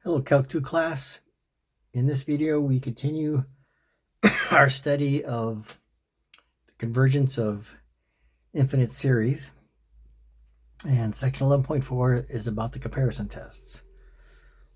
Hello, Calc2 class. In this video, we continue our study of the convergence of infinite series. And section 11.4 is about the comparison tests.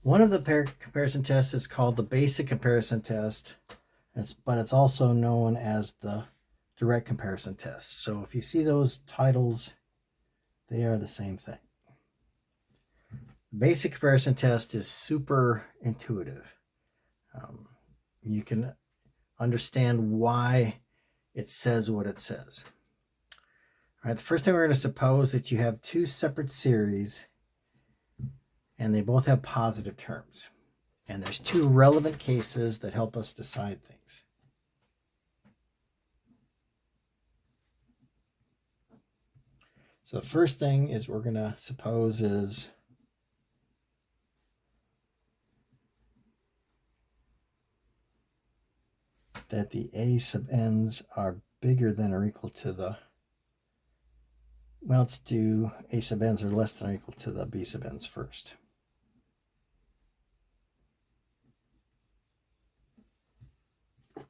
One of the comparison tests is called the basic comparison test, but it's also known as the direct comparison test. So if you see those titles, they are the same thing. The basic comparison test is super intuitive. You can understand why it says what it says. All right, the first thing we're going to suppose that you have two separate series and they both have positive terms. And there's two relevant cases that help us decide things. So the first thing is we're going to suppose is that the a sub n's are bigger than or equal to the, well, let's do a sub n's are less than or equal to the b sub n's first.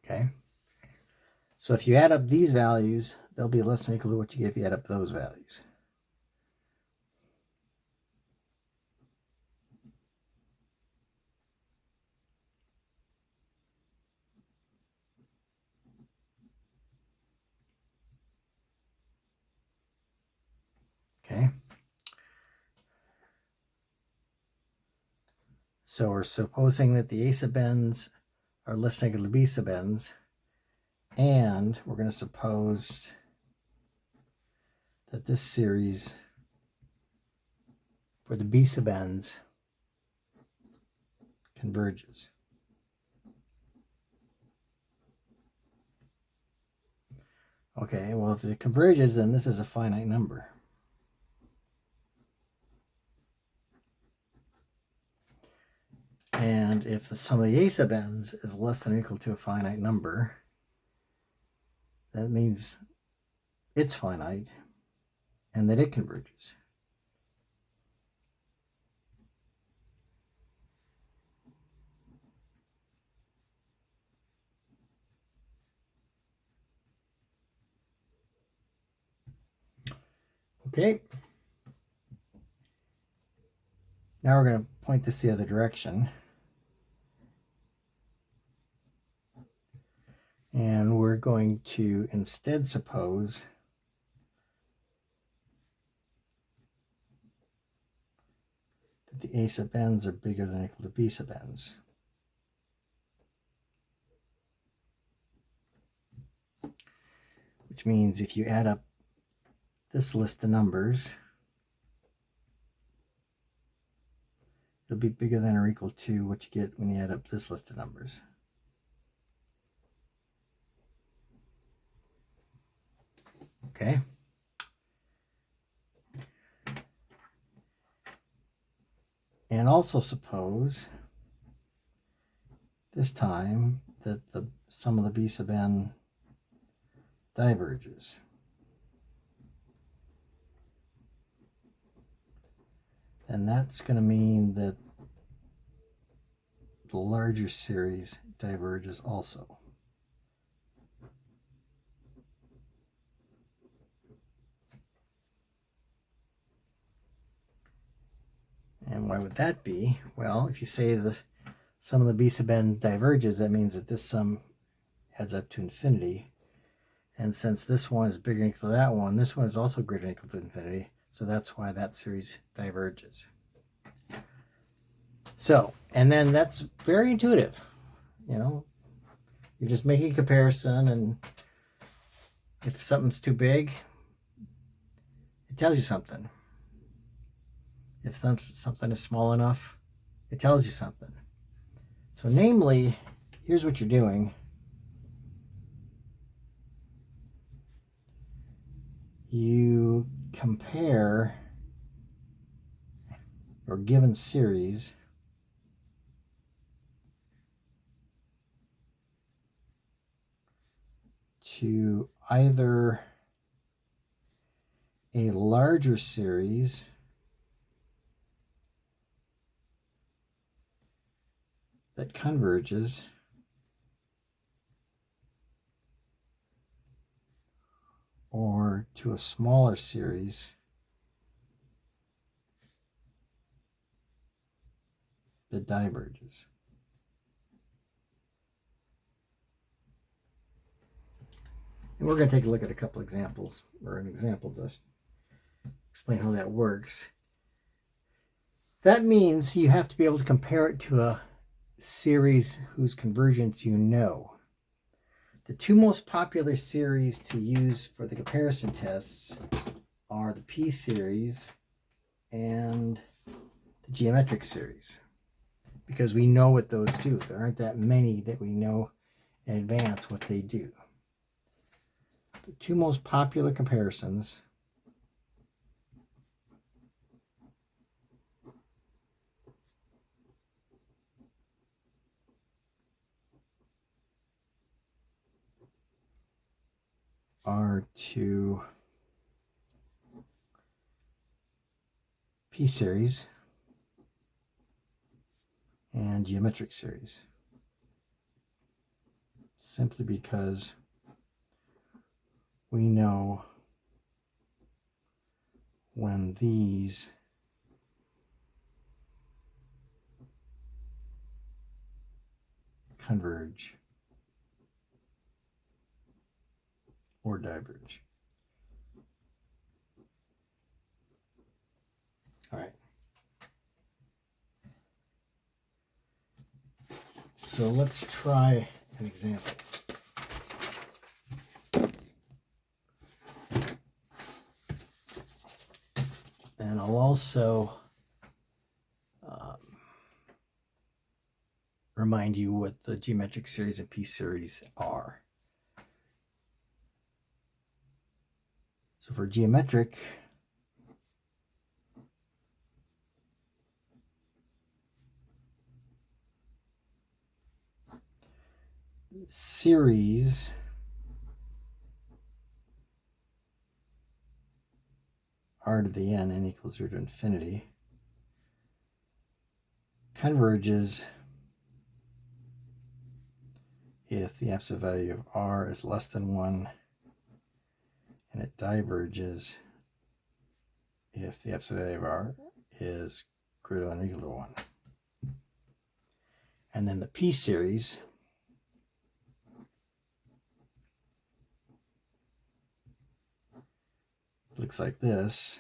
Okay. So if you add up these values, they'll be less than or equal to what you get if you add up those values. Okay. So we're supposing that the a sub n's are less than or equal to b sub n's, and we're going to suppose that this series for the b sub n's converges. Okay, well, if it converges, then this is a finite number. And if the sum of the a sub n's is less than or equal to a finite number, that means it's finite and that it converges. Okay. Now we're going to point this the other direction. And we're going to instead suppose that the a sub n's are bigger than or equal to b sub n's. Which means if you add up this list of numbers, it'll be bigger than or equal to what you get when you add up this list of numbers. Okay. And also suppose this time that the sum of the b sub n diverges. And that's going to mean that the larger series diverges also. And why would that be? Well, if you say the sum of the b sub n diverges, that means that this sum adds up to infinity. And since this one is bigger than or equal to that one, this one is also greater than or equal to infinity. So that's why that series diverges. So, and then that's very intuitive. You know, you're just making a comparison, and if something's too big, it tells you something. If something is small enough, it tells you something. So namely, here's what you're doing. You compare your given series to either a larger series that converges or to a smaller series that diverges. And we're going to take a look at a couple examples, or an example to explain how that works. That means you have to be able to compare it to a series whose convergence you know. The two most popular series to use for the comparison tests are the p-series and the geometric series, because we know what those do. There aren't that many that we know in advance what they do. The two most popular comparisons are to p-series and geometric series, simply because we know when these converge or diverge. All right. So let's try an example. And I'll also remind you what the geometric series and p-series are. So for geometric, series r to the n equals 0 to infinity converges if the absolute value of r is less than 1, and it diverges if the absolute value of r is greater than or equal to 1. And then the p-series looks like this.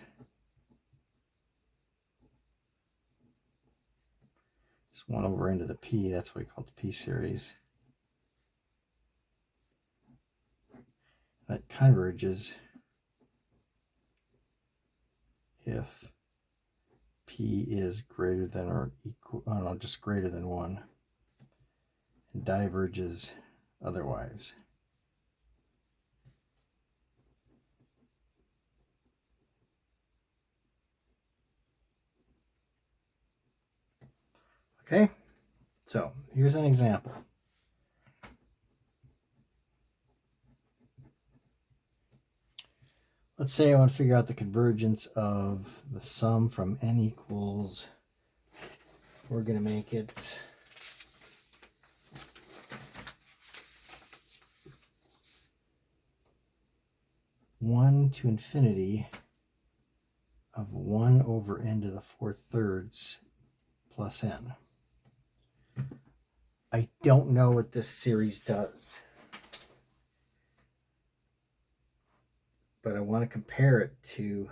Just 1 over into the p, that's what we call the p-series. That converges if p is greater than or equal, just greater than 1, and diverges otherwise. Okay, so here's an example. Let's say I want to figure out the convergence of the sum from n equals, we're going to make it 1 to infinity of 1 over n to the 4/3 plus n. I don't know what this series does, but I want to compare it to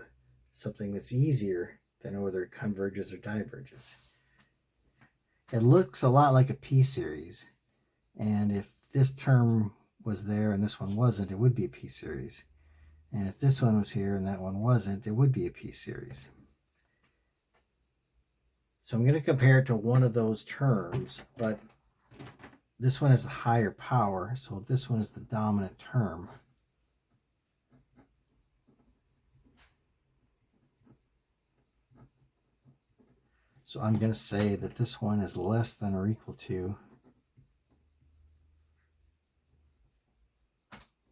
something that's easier than whether it converges or diverges. It looks a lot like a p-series, and if this term was there and this one wasn't, it would be a p-series. And if this one was here and that one wasn't, it would be a p-series. So I'm going to compare it to one of those terms, but this one has the higher power, so this one is the dominant term. So I'm going to say that this one is less than or equal to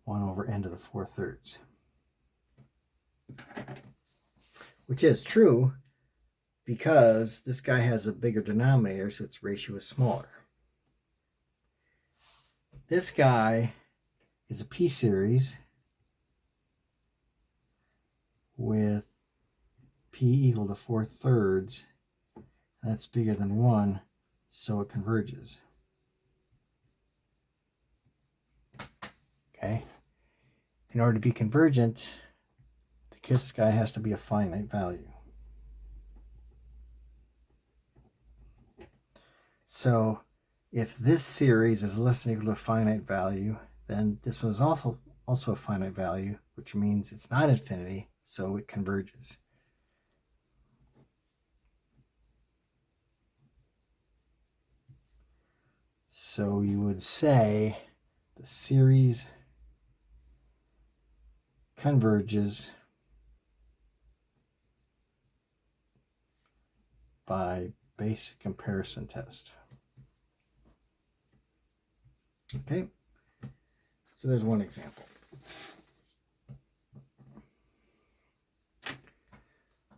1 over n to the 4/3. Which is true because this guy has a bigger denominator, so its ratio is smaller. This guy is a p-series with p equal to 4/3. That's bigger than 1, so it converges. Okay. In order to be convergent, this guy has to be a finite value. So if this series is less than or equal to a finite value, then this one is also a finite value, which means it's not infinity, so it converges. So you would say the series converges by basic comparison test. Okay, so there's one example.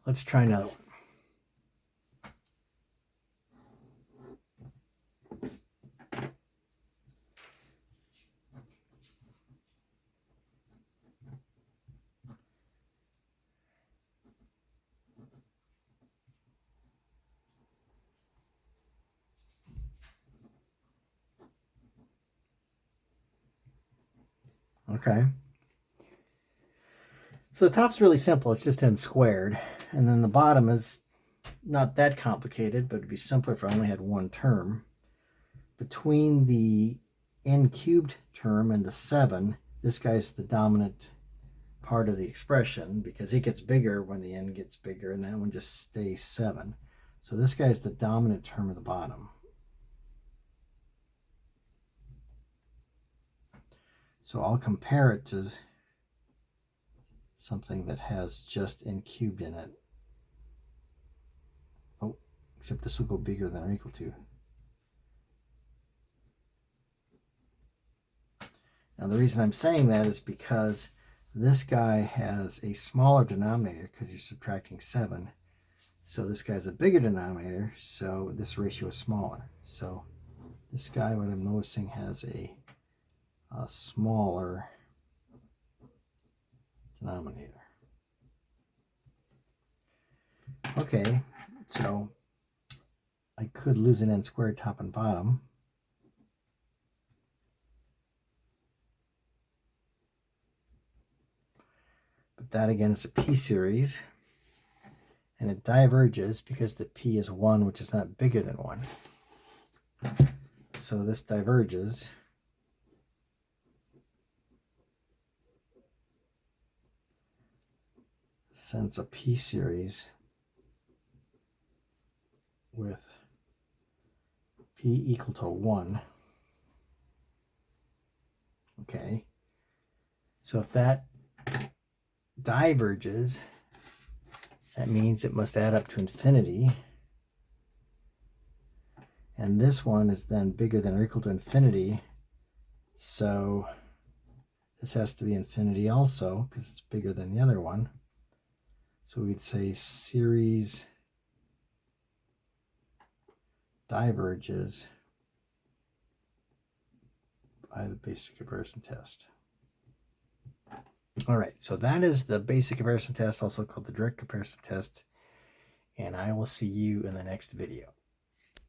Let's try another one. Okay. So the top's really simple. It's just n squared. And then the bottom is not that complicated, but it'd be simpler if I only had one term. Between the n cubed term and the 7, this guy's the dominant part of the expression because it gets bigger when the n gets bigger, and that one just stays 7. So this guy's the dominant term of the bottom. So I'll compare it to something that has just n cubed in it. Oh, except this will go bigger than or equal to. Now the reason I'm saying that is because this guy has a smaller denominator because you're subtracting 7. So this guy's a bigger denominator, so this ratio is smaller. So this guy, what I'm noticing, has a smaller denominator. Okay, so I could lose an n squared top and bottom. But that again is a p-series, and it diverges because the p is 1, which is not bigger than 1. So this diverges. Since a p-series with p equal to 1. Okay, so if that diverges, that means it must add up to infinity. And this one is then bigger than or equal to infinity. So this has to be infinity also because it's bigger than the other one. So we'd say series diverges by the basic comparison test. All right, so that is the basic comparison test, also called the direct comparison test, and I will see you in the next video.